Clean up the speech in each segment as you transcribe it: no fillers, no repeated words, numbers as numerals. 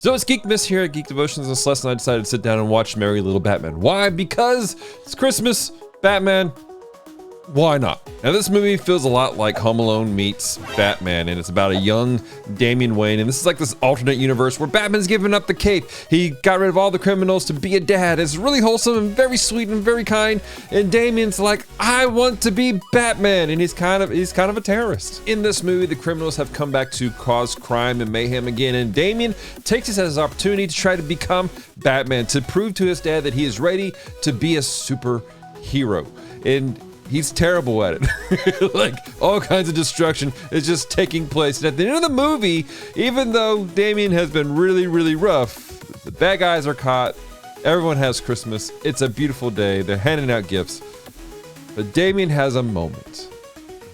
So it's Geek Miss here at Geek Devotions, and Celeste and I decided to sit down and watch Merry Little Batman. Why? Because it's Christmas, Batman, why not? Now this movie feels a lot like Home Alone meets Batman, and it's about a young Damian Wayne, and this is like this alternate universe where Batman's giving up the cape. He got rid of all the criminals to be a dad. It's really wholesome and very sweet and very kind, and Damian's like, I want to be Batman, and he's kind of a terrorist. In this movie, the criminals have come back to cause crime and mayhem again, and Damian takes this as an opportunity to try to become Batman, to prove to his dad that he is ready to be a superhero. And he's terrible at it. Like, all kinds of destruction is just taking place. And at the end of the movie, even though Damian has been really, really rough, the bad guys are caught, everyone has Christmas, it's a beautiful day, they're handing out gifts. But Damian has a moment.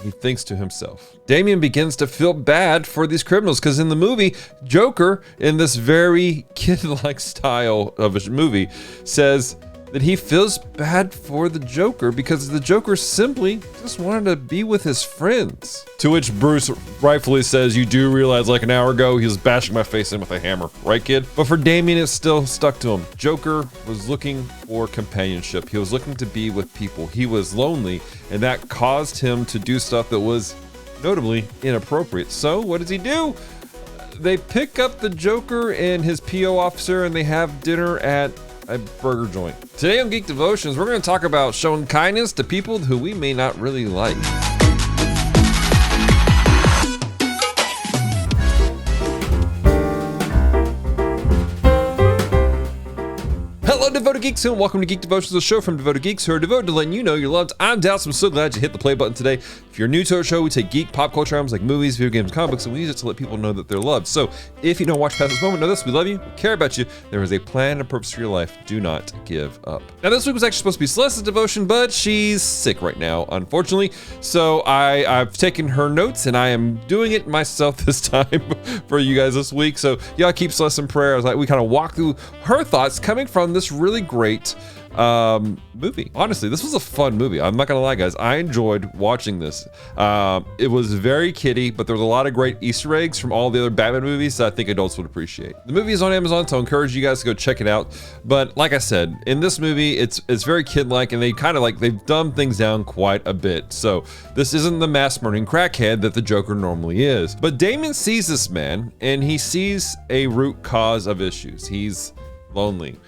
He thinks to himself. Damian begins to feel bad for these criminals, because in the movie, Joker, in this very kid-like style of a movie, says that he feels bad for the Joker because the Joker simply just wanted to be with his friends. To which Bruce rightfully says, you do realize like an hour ago he was bashing my face in with a hammer, right kid? But for Damian, it's still stuck to him. Joker was looking for companionship. He was looking to be with people. He was lonely, and that caused him to do stuff that was notably inappropriate. So what does he do? They pick up the Joker and his PO officer, and they have dinner at a burger joint. Today on Geek Devotions, we're going to talk about showing kindness to people who we may not really like. Hello, Devoted Geeks, and welcome to Geek Devotions, a show from Devoted Geeks who are devoted to letting you know you're loved. I'm Dallas. I'm so glad you hit the play button today. If you're new to our show, we take geek, pop culture items like movies, video games, comic books, and we use it to let people know that they're loved. So if you don't watch past this moment, know this: we love you, we care about you. There is a plan and purpose for your life. Do not give up. Now, this week was actually supposed to be Celeste's devotion, but she's sick right now, unfortunately. So I've taken her notes, and I am doing it myself this time for you guys this week. So y'all keep Celeste in prayer. I was like, we kind of walk through her thoughts coming from this really great movie. Honestly, this was a fun movie. I'm not gonna lie, guys. I enjoyed watching this. It was very kiddie, but there was a lot of great Easter eggs from all the other Batman movies that I think adults would appreciate. The movie is on Amazon, so I encourage you guys to go check it out. But like I said, in this movie, it's very kid-like, and they've dumbed things down quite a bit. So this isn't the mass murdering crackhead that the Joker normally is. But Damian sees this man, and he sees a root cause of issues. He's lonely.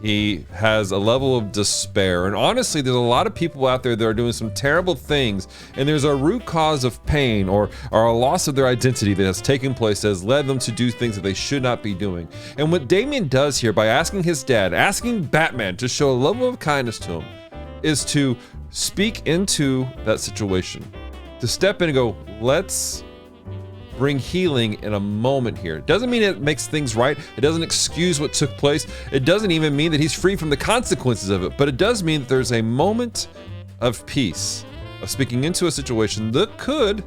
He has a level of despair, and honestly, there's a lot of people out there that are doing some terrible things, and there's a root cause of pain or a loss of their identity that has taken place that has led them to do things that they should not be doing. And what Damian does here by asking his dad, asking Batman to show a level of kindness to him, is to speak into that situation, to step in and go, let's bring healing in a moment here. It doesn't mean it makes things right. It doesn't excuse what took place. It doesn't even mean that he's free from the consequences of it, but it does mean that there's a moment of peace, of speaking into a situation that could, in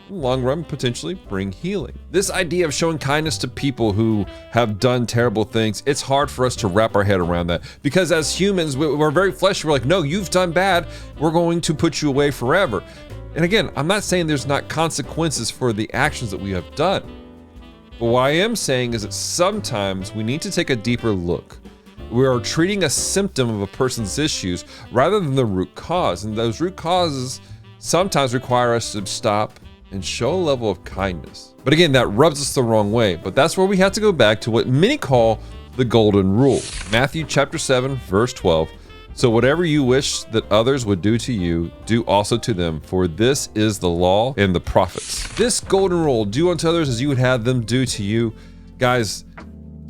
the long run, potentially bring healing. This idea of showing kindness to people who have done terrible things, it's hard for us to wrap our head around that, because as humans, we're very fleshy. We're like, no, you've done bad. We're going to put you away forever. And again, I'm not saying there's not consequences for the actions that we have done. But what I am saying is that sometimes we need to take a deeper look. We are treating a symptom of a person's issues rather than the root cause. And those root causes sometimes require us to stop and show a level of kindness. But again, that rubs us the wrong way. But that's where we have to go back to what many call the golden rule. Matthew chapter 7, verse 12. So whatever you wish that others would do to you, do also to them, for this is the law and the prophets. This golden rule, do unto others as you would have them do to you. Guys,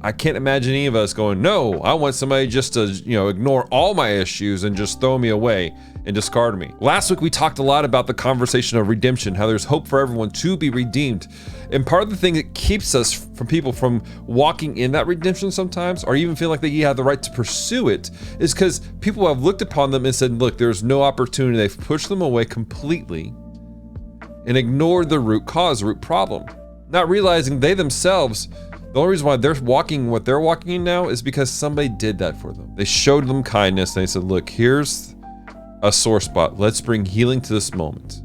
I can't imagine any of us going, no, I want somebody just to, ignore all my issues and just throw me away and discard me. Last week, we talked a lot about the conversation of redemption, how there's hope for everyone to be redeemed. And part of the thing that keeps us from people from walking in that redemption sometimes, or even feel like they have the right to pursue it, is because people have looked upon them and said, look, there's no opportunity. They've pushed them away completely and ignored the root cause, the root problem, not realizing they themselves, the only reason why they're walking what they're walking in now is because somebody did that for them. They showed them kindness, and they said, look, here's a sore spot. Let's bring healing to this moment.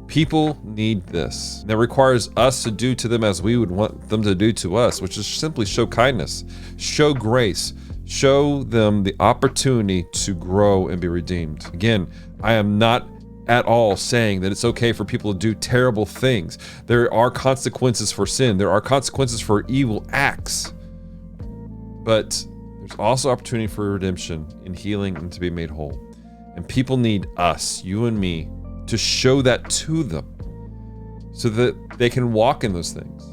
People need this. And that requires us to do to them as we would want them to do to us, which is simply show kindness, show grace, show them the opportunity to grow and be redeemed. Again, I am not at all saying that it's okay for people to do terrible things. There are consequences for sin. There are consequences for evil acts. But there's also opportunity for redemption and healing and to be made whole. And people need us, you and me, to show that to them so that they can walk in those things.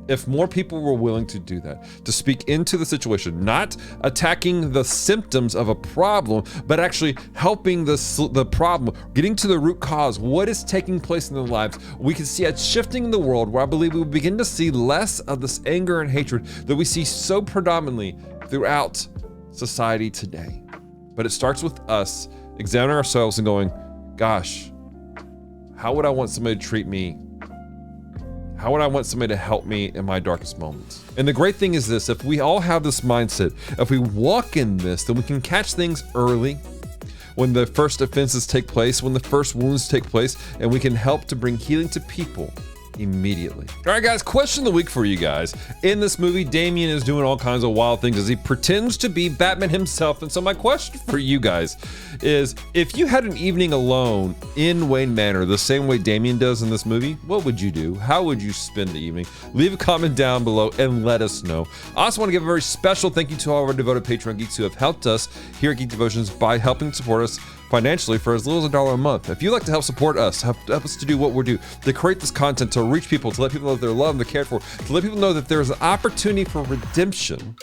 If more people were willing to do that, to speak into the situation, not attacking the symptoms of a problem, but actually helping the problem, getting to the root cause, what is taking place in their lives, we can see it shifting in the world where I believe we will begin to see less of this anger and hatred that we see so predominantly throughout society today. But it starts with us examining ourselves and going, gosh, how would I want somebody to treat me? How would I want somebody to help me in my darkest moments? And the great thing is this, if we all have this mindset, if we walk in this, then we can catch things early when the first offenses take place, when the first wounds take place, and we can help to bring healing to people immediately. All right, guys, question of the week for you guys. In this movie, Damian is doing all kinds of wild things as he pretends to be Batman himself. And so my question for you guys is, if you had an evening alone in Wayne Manor, the same way Damian does in this movie, what would you do? How would you spend the evening? Leave a comment down below and let us know. I also want to give a very special thank you to all of our devoted Patreon geeks who have helped us here at Geek Devotions by helping support us financially for as little as $1 a month. If you'd like to help support us, help us to do what we're doing, to create this content, to reach people, to let people know that they're loved and they're cared for, to let people know that there's an opportunity for redemption,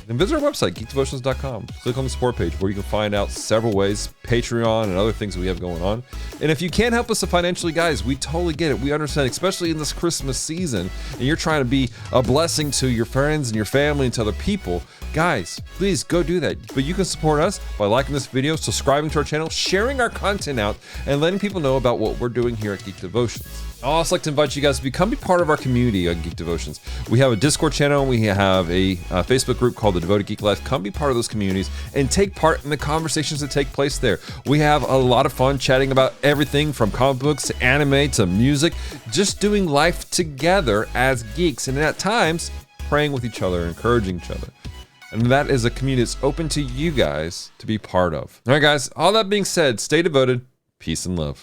then visit our website, geekdevotions.com. Click on the support page where you can find out several ways, Patreon and other things that we have going on. And if you can't help us financially, guys, we totally get it. We understand, especially in this Christmas season, and you're trying to be a blessing to your friends and your family and to other people. Guys, please go do that. But you can support us by liking this video, subscribing to our channel, sharing our content out, and letting people know about what we're doing here at Geek Devotions. I'd also like to invite you guys to become a part of our community at Geek Devotions. We have a Discord channel, we have a Facebook group called the Devoted Geek Life. Come be part of those communities and take part in the conversations that take place there. We have a lot of fun chatting about everything from comic books to anime to music, just doing life together as geeks, and at times praying with each other, encouraging each other. And that is a community that's open to you guys to be part of. All right, guys, all that being said, stay devoted, peace and love.